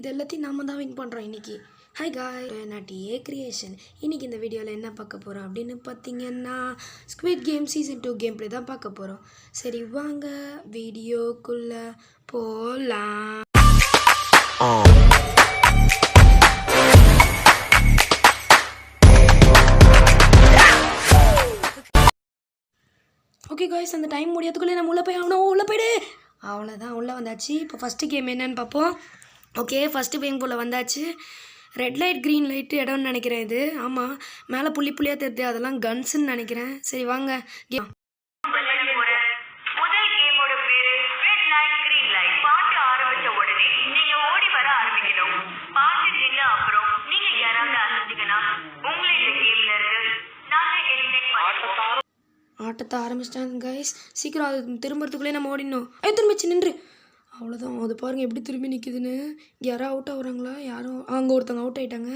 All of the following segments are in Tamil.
இது எல்லாத்தையும் நாம தான் வின் பண்ணுறோம் இன்றைக்கி. ஹாய் காய், நான் டிஏ கிரியேஷன். இன்றைக்கி இந்த வீடியோவில் என்ன பார்க்க போகிறோம் அப்படின்னு பார்த்தீங்கன்னா, squid game season 2 game play தான் பார்க்க போகிறோம். சரி வாங்க வீடியோக்குள்ளே போகலாம். ஓகே காய்ஸ், அந்த டைம் முடியறதுக்குள்ளே நம்ம உள்ளே போய் ஆகணும். உள்ளே போய்டு. அவ்வளோதான், உள்ளே வந்தாச்சு. இப்போ ஃபஸ்ட்டு கேம் என்னன்னு பார்ப்போம். ஓகே, ஃபஸ்ட்டு கேம் போல் வந்தாச்சு. ரெட் லைட் க்ரீன் லைட்டு இடம்னு நினைக்கிறேன் இது. ஆமாம், மேலே புள்ளி புள்ளியாக தெரியுது, அதெல்லாம் கன்ஸுன்னு நினைக்கிறேன். சரி வாங்க கேம். ஆட்டத்தை ஆரம்பிச்சிட்டாங்க கைஸ். சீக்கிரம் அது திரும்புறதுக்குள்ளே நம்ம ஓடிடணும். திரும்பிச்சு நின்று. அவ்வளோதான், அது பாருங்கள் எப்படி திரும்பி நிற்குதுன்னு. யாரும் அவுட் ஆகுறாங்களா? யாரும் அங்கே ஒருத்தவங்க அவுட் ஆகிட்டாங்க.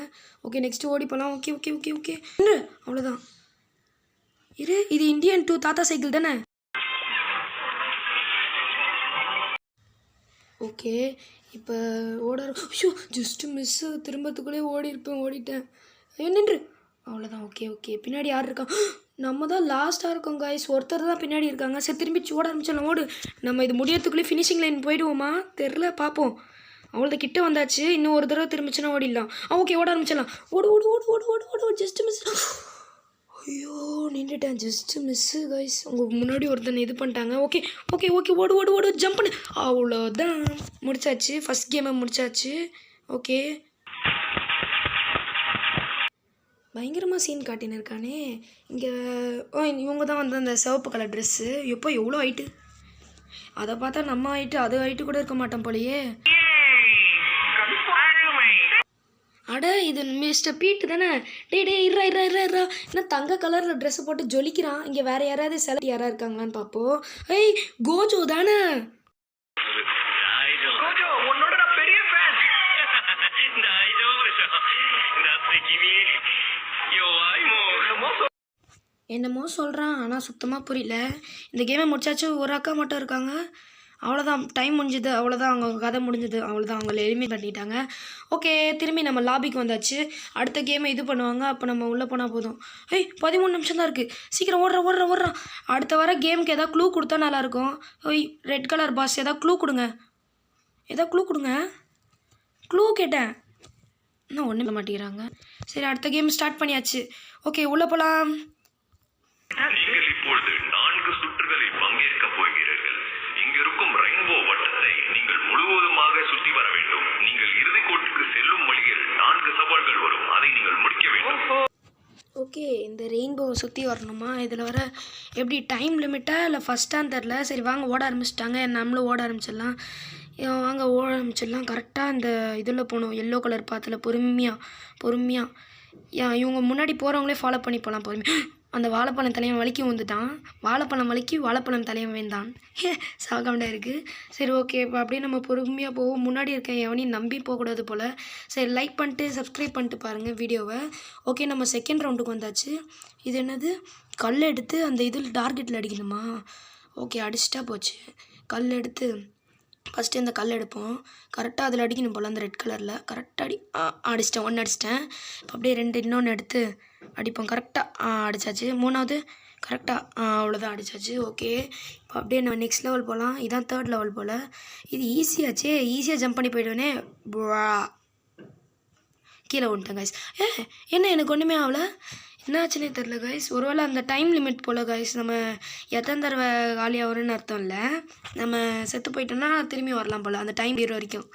ஓகே, நெக்ஸ்ட்டு ஓடி போகலாம். ஓகே ஓகே ஓகே ஓகே நின்று. அவ்வளோதான். இது இந்தியன் 2 தாத்தா சைக்கிள் தானே? ஓகே, இப்போ ஷோ ஜஸ்ட்டு மிஸ்ஸு. திரும்பத்துக்குள்ளே ஓடிட்டேன். நின்று. அவ்வளோதான். ஓகே ஓகே, பின்னாடி யார் இருக்கா? நம்ம தான் லாஸ்ட்டாக இருக்கோம் காய்ஸ். ஒருத்தர் தான் பின்னாடி இருக்காங்க. சரி திரும்பி ஓட ஆரம்பிச்சிடலாம். ஓடு. நம்ம இது முடியறதுக்குள்ளே ஃபினிஷிங் லைன் போயிடுவோமா தெரில, பார்ப்போம். அவ்வளோதான், கிட்ட வந்தாச்சு. இன்னும் ஒரு தடவை திரும்பிச்சுன்னா ஓடிடலாம். ஓகே, ஓட ஆரம்பிச்சிடலாம். ஓடு ஓடு ஓடு ஓடு ஓடு ஓடு. Just miss. ஐயோ, நின்றுட்டேன். Just miss guys. உங்கள் முன்னாடி ஒருத்தனை இது பண்ணிட்டாங்க. ஓகே ஓகே ஓகே, ஓடு ஓடு ஓடு, ஜம்ப் பண்ணு. அவ்வளோதான், முடிச்சாச்சு. ஃபஸ்ட் கேமை முடிச்சாச்சு. ஓகே, பயங்கரமாக சீன் காட்டின்னு இருக்கானே இங்கே. இவங்க தான் வந்து அந்த சிவப்பு கலர் ட்ரெஸ்ஸு. எப்போ எவ்வளோ ஹைட்டு! அதை பார்த்தா நம்ம ஹைட்டு, அது ஹைட்டு கூட இருக்க மாட்டோம் போலையே. அட, இது மிஸ்டர் பீட்டு தானே? டே இருறா இருறா இருறா இருறா. என்ன தங்க கலரில் ட்ரெஸ்ஸை போட்டு ஜொலிக்கிறான். இங்கே வேறு யாராவது செலக்ட் யாராவது இருக்காங்களான்னு பார்ப்போம். கோஜோ தானே? என்னமோ சொல்கிறான், ஆனால் சுத்தமாக புரியல. இந்த கேமை முடிச்சாச்சு. ஒரு அக்கா மட்டும் இருக்காங்க. அவ்வளோதான், டைம் முடிஞ்சுது. அவ்வளோதான், அவங்க கதை முடிஞ்சுது. அவ்வளோதான், அவங்கள எலிமினேட் பண்ணிட்டாங்க. ஓகே, திரும்பி நம்ம லாபிக்கு வந்தாச்சு. அடுத்த கேமை இது பண்ணுவாங்க, அப்போ நம்ம உள்ளே போனால் போதும். 13 நிமிஷம் தான் இருக்குது. சீக்கிரம் ஓடுறான். அடுத்த வர கேமுக்கு எதாவது க்ளூ கொடுத்தா நல்லாயிருக்கும். ரெட் கலர் பாஸ், எதாவது க்ளூ கொடுங்க. க்ளூ கேட்டேன், இன்னும் ஒன்றும் பண்ண மாட்டேங்கிறாங்க. சரி, அடுத்த கேம் ஸ்டார்ட் பண்ணியாச்சு. ஓகே, உள்ளே போகலாம். நீங்கள் இப்பொழுது 4 சுற்றுகளில் பங்கேற்க போகிறீர்கள். இங்கிருக்கும் ரெயின்போ வட்டத்தை நீங்கள் முழுவதுமாக சுற்றி வர வேண்டும். நீங்கள் இறுதிக் கோட்டுக்கு செல்லும் வழியில் 4 சவால்கள் வரும். அதை நீங்கள் முடிக்க வேண்டும். ஓகே, இந்த ரெயின்போவை சுற்றி வரணுமா? இதில் வர எப்படி டைம் லிமிட்டா இல்லை ஃபஸ்ட்டான்னு தெரில. சரி வாங்க, ஓட ஆரம்பிச்சிட்டாங்க. நம்மளும் ஓட ஆரம்பிச்சிடலாம். வாங்க ஓட ஆரம்பிச்சிடலாம். கரெக்டாக இந்த இதில் போகணும், எல்லோ கலர் பாத்தில். பொறுமையாக இவங்க முன்னாடி போகிறவங்களே ஃபாலோ பண்ணி போகலாம் பொறுமையாக. அந்த வாழைப்பழம் தலைவன் வலிக்கி வந்துட்டான். வாழைப்பழம் தலைவன் வேந்தான். சாகாமடா இருக்குது. சரி ஓகே, இப்போ அப்படியே நம்ம பொறுமையாக போவோம். முன்னாடி இருக்க எவனையும் நம்பி போகக்கூடாது போல். சரி, லைக் பண்ணிட்டு சப்ஸ்கிரைப் பண்ணிட்டு பாருங்கள் வீடியோவை. ஓகே, நம்ம செகண்ட் ரவுண்டுக்கு வந்தாச்சு. இது என்னது? கல் எடுத்து அந்த இதில் டார்கெட்டில் அடிக்கணுமா? ஓகே, அடிச்சிட்டா போச்சு. கல் எடுத்து ஃபஸ்ட்டு இந்த கல் எடுப்போம். கரெக்டாக அதில் அடிக்கணும் போல், அந்த ரெட் கலரில். கரெக்டாக அடிச்சிட்டேன். 1 அடிச்சிட்டேன். இப்போ அப்படியே 2 இன்னொன்று எடுத்து அடிப்போம். கரெக்டாக அடித்தாச்சு. 3வது கரெக்டாக அவ்வளோதான், அடித்தாச்சு. ஓகே, இப்போ அப்படியே நான் நெக்ஸ்ட் லெவல் போகலாம். இதான் 3rd லெவல் போல். இது ஈஸியாச்சே. ஈஸியாக ஜம்ப் பண்ணி போய்டுவேனே. கீழே விட்டேன் கைஸ். என்ன எனக்கு ஒன்றுமே ஆகலை. என்னாச்சுன்னே தெரில கைஸ். ஒருவேளை அந்த டைம் லிமிட் போல் கைஸ். நம்ம எத்தனை தடவை காலியாகிறோன்னு அர்த்தம் இல்லை. நம்ம செத்து போயிட்டோம்னா திரும்பி வரலாம் போல், அந்த டைம் பீரியட் வரைக்கும்.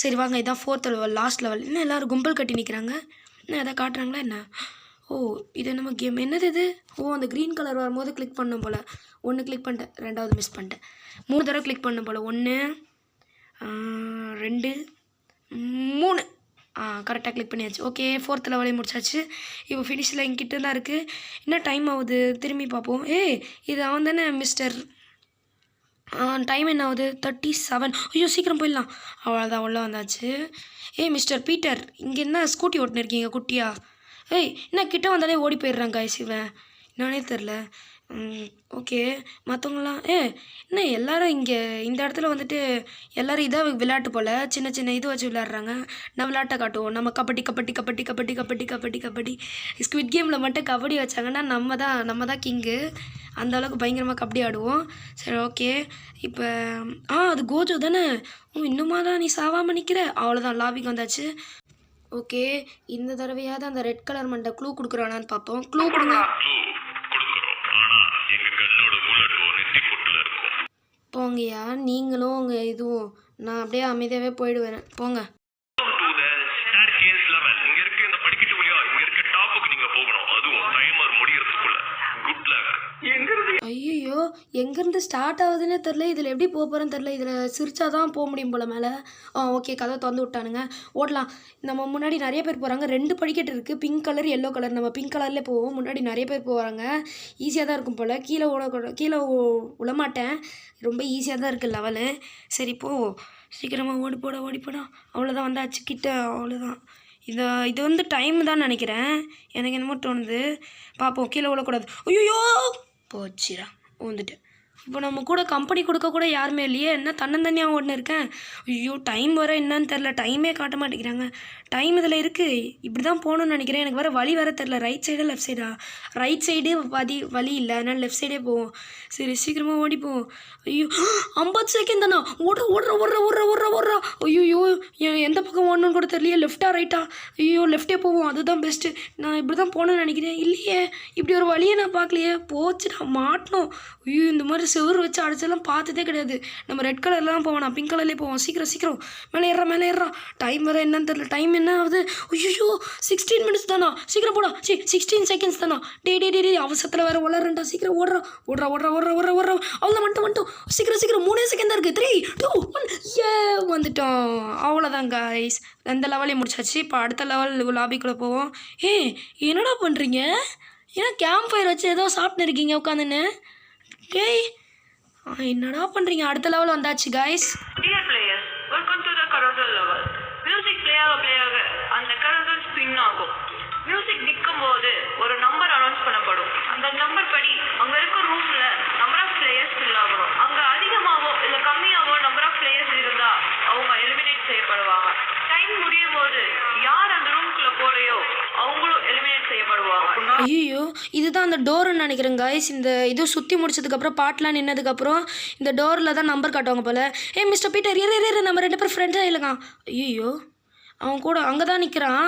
சரி வாங்க, இதுதான் 4th லெவல், லாஸ்ட் லெவல். இன்னும் எல்லோரும் கும்பல் கட்டி நிற்கிறாங்க. இன்னும் எதாவது காட்டுறாங்களா என்ன? இது நம்ம கேம். என்னது இது? அந்த க்ரீன் கலர் வரும்போது கிளிக் பண்ணோம் போல். 1 கிளிக் பண்ணிட்டேன், 2வது மிஸ் பண்ணிட்டேன். 3 தடவை கிளிக் பண்ண போல். 1 2 3 கரெக்டாக கிளிக் பண்ணியாச்சு. ஓகே, 4th லெவலையும் முடிச்சாச்சு. இப்போ ஃபினிஷில் எங்கிட்ட தான் இருக்குது. இன்னும் டைம் ஆகுது, திரும்பி பார்ப்போம். இது அவன் தானே மிஸ்டர்? டைம் என்ன ஆகுது? 37. ஐயோ, சீக்கிரம் போயிடலாம். அவ்வளோதான், உள்ளே வந்தாச்சு. மிஸ்டர் பீட்டர், இங்கே என்ன ஸ்கூட்டி ஓட்டுன்னு இருக்கீங்க குட்டியா? என்ன கிட்ட வந்தாலே ஓடி போயிடுறாங்க கைஸ். இவன் என்னன்னே தெரில. ஓகே. மற்றவங்களாம் என்ன எல்லாரும் இங்கே இந்த இடத்துல வந்துட்டு எல்லாரும் இதாக விளையாட்டு போல் சின்ன சின்ன இது வச்சு விளையாடுறாங்க. நம்ம விளையாட்டை காட்டுவோம். நம்ம கபடி கபடி கபடி கபடி கபடி கபடி கபடி ஸ்குவிட் கேமில் மட்டும் கபடி வச்சாங்கன்னா நம்ம தான் கிங்கு. அந்த அளவுக்கு பயங்கரமாக கபடி ஆடுவோம். சரி ஓகே. இப்போ அது கோஜோ தானே. இன்னுமா தான் நீ சாவாமல் நிற்கிற. அவ்வளோதான் லாபிக்கு வந்தாச்சு. ஓகே. இந்த தடவையாவது அந்த ரெட் கலர் மண்டை க்ளூ கொடுக்குறானான்னு பார்ப்போம். க்ளூ கொடுங்க. கொடுக்குறோம். ஆனா எங்க கண்ணோட புல்லட் ஒரு நெத்தி பொட்டுல இருக்கும். போங்கய்யா, நீங்களும் உங்கள் இதுவும். நான் அப்படியே அமைதியாகவே போயிடுவேன். போங்க. To the staircase level. இங்க இருக்க இந்த படிக்கட்டு வழியா இங்க இருக்க டாப்புக்கு நீங்க போகணும். அதுவும் டைமர் முடியறதுக்குள்ள. Good luck. ஐயோ, எங்கேருந்து ஸ்டார்ட் ஆகுதுன்னே தெரில. இதில் எப்படி போக போகிறேன்னு தெரில. இதில் சிரிச்சா தான் போக முடியும் போல் மேலே. ஓகே, கதவை திறந்து விட்டானுங்க. ஓடலாம். நம்ம முன்னாடி நிறைய பேர் போகிறாங்க. 2 படிக்கட்டு இருக்குது. Pink colour yellow colour. நம்ம பிங்க் கலர்லேயே போவோம். முன்னாடி நிறைய பேர் போகிறாங்க. ஈஸியாக தான் இருக்கும் போல். கீழே விழமாட்டேன். ரொம்ப ஈஸியாக தான் இருக்குது லெவலு. சரி போ, சீக்கிரமாக ஓடிப்போடா. அவ்வளோதான், வந்தாச்சு கிட்ட. அவ்வளோதான். இது வந்து டைம் தான் நினைக்கிறேன். எனக்கு என்னமோ தோணுது. பார்ப்போம். கீழே விழக்கூடாது. ஐயோ போச்சுடா, வந்துட்டு. இப்போ நம்ம கூட கம்பெனி கொடுக்க கூட யாருமே இல்லையே. என்ன தன்னந்தனியாக ஓடுன்னு இருக்கேன். ஐயோ, டைம் வர என்னன்னு தெரில. டைமே காட்ட மாட்டேங்கிறாங்க. டைம் இதில் இருக்குது. இப்படி தான் போகணுன்னு நினைக்கிறேன். எனக்கு வழி வர தெரில. ரைட் சைடா லெஃப்ட் சைடா? ரைட் சைடு வழி இல்லை. அதனால் லெஃப்ட் சைடே போவோம். சரி, சீக்கிரமாக ஓடிப்போம். ஐயோ, 50 செகண்ட் தானா? ஓடுறா. ஐயோ, எந்த பக்கம் ஓடணுன்னு கூட தெரியலையே. லெஃப்டா ரைட்டா? ஐயோ, லெஃப்டே போவோம். அதுதான் பெஸ்ட்டு. நான் இப்படி தான் போகணுன்னு நினைக்கிறேன். இல்லையே, இப்படி ஒரு வழியை நான் பார்க்கலையே. போச்சுடா, மாட்டணும். ஐயோ, இந்த மாதிரி செவுறு வச்சு அடிச்செல்லாம் பார்த்ததே கிடையாது. நம்ம ரெட் கலர்லாம் போவோம். நான் பிங்க் கலர்லேயே போவோம். சீக்கிரம் மேலே ஏறா. டைம் வர என்னன்னு தெரியல. டைம் என்ன ஆகுது? ஐயோ, 16 மினிட்ஸ் தானா? சீக்கிரம் போடா. 16 செகண்ட்ஸ் தானா? டே அவசரத்தில் வேறு வளரண்டா. சீக்கிரம் ஓடுறா. அவ்வளோதான், வந்துட்டோம். சீக்கிரம் 3 செகண்ட் தான் இருக்குது. 3, 2, 1 வந்துட்டோம். அவ்வளோதான் கைஸ். அந்த லெவலே முடிச்சாச்சு. இப்போ அடுத்த லெவல் லாபிக்குள்ளே போவோம். என்னடா பண்ணுறீங்க? ஏன்னா கேம்ப் ஃபயர் வச்சு ஏதோ சாப்பிட்டு இருக்கீங்க உட்காந்துன்னு. என்னடா பண்ணுறீங்க? அடுத்த லெவல் வந்தாச்சு guys. Dear players, welcome to the carousel level. Music play ஆக அந்த carousel spin ஆகும். Music நிற்கும் போது ஒரு நம்பர் அனௌன்ஸ் பண்ணப்படும். அந்த நம்பர் படி அங்க இருக்க ரூம்ல நம்பர் ஆஃப் பிளேயர்ஸ் ஃபில் ஆகணும். அங்க அதிகமாவோ இல்ல கம்மியாவோ நம்பர் ஆஃப் பிளேயர்ஸ் இருந்தா அவங்க எலிமினேட் செய்யப்படுவாங்க. டைம் முடியும் போது யார் அந்த ரூம்குள்ள போறையோ அவங்களும் எலிமினேட் செய்யப்படுவாங்க. ஐயோ, இதுதான் அந்த டோருன்னு நினைக்கிறேன் கைஸ். இந்த இது சுற்றி முடிச்சதுக்கப்புறம் பாட்டெலாம் நின்னதுக்கப்புறம் இந்த டோரில் தான் நம்பர் காட்டுவாங்க போல். மிஸ்டர் பீட்டர் இரு நம்ம 2 பேர் ஃப்ரெண்ட்ஸாக இல்லைங்க. ஐயோ, அவன் கூட அங்கே தான் நிற்கிறான்.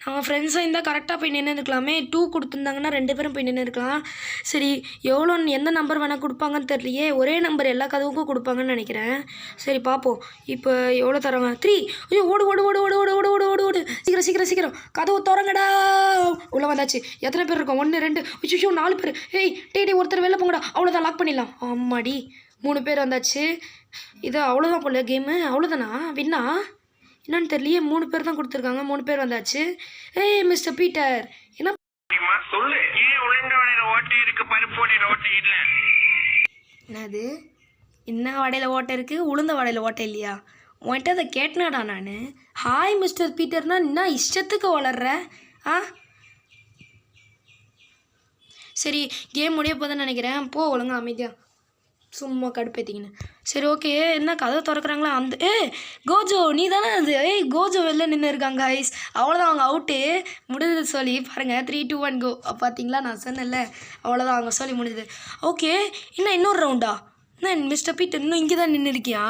நம்ம ஃப்ரெண்ட்ஸாக இருந்தால் கரெக்டாக போய் நின்று இருக்கலாமே. 2 கொடுத்துருந்தாங்கன்னா 2 பேரும் போய் நின்று இருக்கலாம். சரி, எந்த நம்பர் வேணால் கொடுப்பாங்கன்னு தெரியலையே. ஒரே நம்பர் எல்லா கதவுக்கும் கொடுப்பாங்கன்னு நினைக்கிறேன். சரி பார்ப்போம். இப்போ எவ்வளோ தராங்க? 3. ஐயோ, ஓடு. சீக்கிரம் கதவு திறங்கடா. உள்ளே வந்தாச்சு. எத்தனை பேர் இருக்கோம்? 1 2 ஐயோ 4 பேர். டே ஒருத்தர் வெளில போங்கடா. அவ்வளோதான், லாக் பண்ணிடலாம். ஆமாடி, 3 பேர் வந்தாச்சு. இது அவ்வளோதான் போல கேமு. அவ்வளோதானா? வின்னா என்னன்னு தெரியலையே. 3 பேர் தான் கொடுத்துருக்காங்க. 3 பேர் வந்தாச்சு. மிஸ்டர் பீட்டர் என்ன சொல்லு. ஏன் உளுந்த வடையில ஓட்டை இருக்கு, பருப்பு வடையில ஓட்டை இல்ல? என்னது? என்ன வடையில் ஓட்டை இருக்குது, உளுந்த வடையில் ஓட்டை இல்லையா? உன்கிட்ட அதை கேட்டனாடா நான். ஹாய் மிஸ்டர் பீட்டர்னா என்ன இஷ்டத்துக்கு வளர்ற? சரி, கேம் முடிய போதுன்னு நினைக்கிறேன். போ ஒழுங்கா அமைதியா, சும்மா கடுப்பேற்றிக்கின்னு. சரி ஓகே. என்ன கதவை திறக்கிறாங்களா? அந்த கோஜோ நீ தானே அது? கோஜோ வெளில நின்று இருக்காங்க ஐஸ். அவ்வளோதான், அவங்க அவுட்டு முடிஞ்சது. சொல்லி பாருங்கள். 3 2 1 கோ. பார்த்தீங்களா, நான் சொன்னேன்ல. அவ்வளோதான், அவங்க சொல்லி முடிஞ்சுது. ஓகே, இன்னொரு ரவுண்டா? என்ன மிஸ்டர் பீட்டர் இன்னும் இங்கே தான் நின்று இருக்கியா?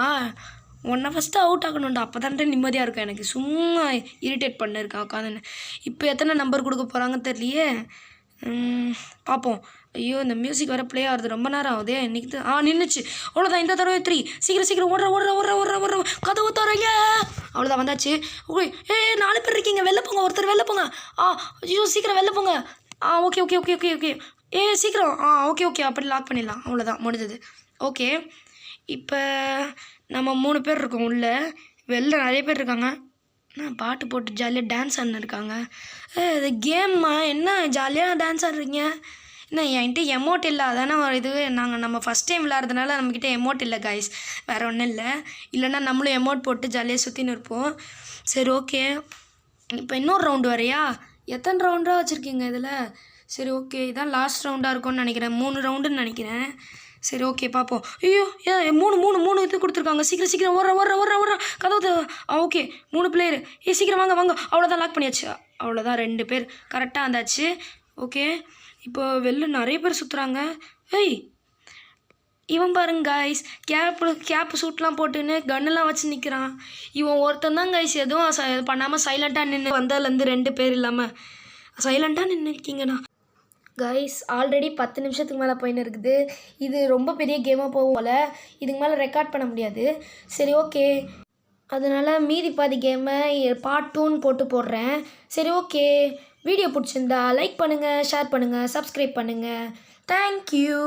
உன்னை ஃபஸ்ட்டு அவுட் ஆகணும்டா. அப்போ தான்ட்டு நிம்மதியாக இருக்கும் எனக்கு. சும்மா இரிட்டேட் பண்ணிருக்கேன் உட்காந்துன்னு. இப்போ எத்தனை நம்பர் கொடுக்க போகிறாங்கன்னு தெரியலையே. பார்ப்போம். ஐயோ, இந்த மியூசிக் வேறு ப்ளே ஆகுது. ரொம்ப நேரம் ஆகுது. இன்றைக்கி நின்றுச்சு. அவ்வளோதான், இந்த தடவை 3. சீக்கிரம் ஓடுற கதவு தரங்க. அவ்வளோதான், வந்தாச்சு. ஓகே. 4 பேர் இருக்கீங்க. வெளில போங்க. ஒருத்தர் வெளில போங்க. ஐயோ, சீக்கிரம் வெளில போங்க. ஓகே. சீக்கிரம். ஓகே. அப்படி லாக் பண்ணிடலாம். அவ்வளோதான், முடிஞ்சது. ஓகே, இப்போ நம்ம 3 பேர் இருக்கோம் உள்ளே. வெளில நிறைய பேர் இருக்காங்க. பாட்டு போட்டு ஜாலியாக டான்ஸ் ஆடின்னு இருக்காங்க. இது கேம்மா? என்ன ஜாலியாக டான்ஸ் ஆடுறீங்க? என்ன என்கிட்ட எமௌண்ட் இல்லை, அதானே இது. நம்ம ஃபஸ்ட் டைம் விளாட்றதுனால நம்மக்கிட்ட எமௌண்ட் இல்லை கைஸ், வேறு ஒன்றும் இல்லை. இல்லைன்னா நம்மளும் எமௌண்ட் போட்டு ஜாலியாக சுற்றின்னு இருப்போம். சரி ஓகே, இப்போ இன்னொரு ரவுண்டு வரையா? எத்தனை ரவுண்டாக வச்சுருக்கீங்க இதில்? சரி ஓகே இதான் லாஸ்ட் ரவுண்டாக இருக்கும்னு நினைக்கிறேன். 3 ரவுண்டுன்னு நினைக்கிறேன். சரி ஓகே பார்ப்போம். ஐயோ மூணு இது கொடுத்துருக்காங்க. சீக்கிரம் ஓடுற கதவு ஓகே 3 பிளேயர். சீக்கிரம் வாங்க. அவ்வளோதான், லாக் பண்ணியாச்சு. அவ்வளோதான் 2 பேர் கரெக்டாக வந்தாச்சு. ஓகே இப்போ வெளில நிறைய பேர் சுற்றுறாங்க. இவன் பாருங்க கைஸ், கேப்பு சூட்லாம் போட்டுன்னு கன்னெல்லாம் வச்சு நிற்கிறான். இவன் ஒருத்தன் தான் கைஸ் எதுவும் பண்ணாமல் சைலண்ட்டாக நின்று வந்ததுலேருந்து 2 பேர் இல்லாமல் சைலண்ட்டாக நின்று இருக்கீங்கண்ணா. கைஸ் ஆல்ரெடி 10 நிமிஷத்துக்கு மேலே போயின்னு இருக்குது. இது ரொம்ப பெரிய கேமாக போகும் போல். இதுக்கு மேலே ரெக்கார்ட் பண்ண முடியாது. சரி ஓகே, அதனால் மீதி பாதி கேமை பார்ட் 2ன்னு போட்டு போடுறேன். சரி ஓகே, வீடியோ பிடிச்சிருந்தா லைக் பண்ணுங்கள், ஷேர் பண்ணுங்கள், சப்ஸ்கிரைப் பண்ணுங்கள். தேங்க்யூ.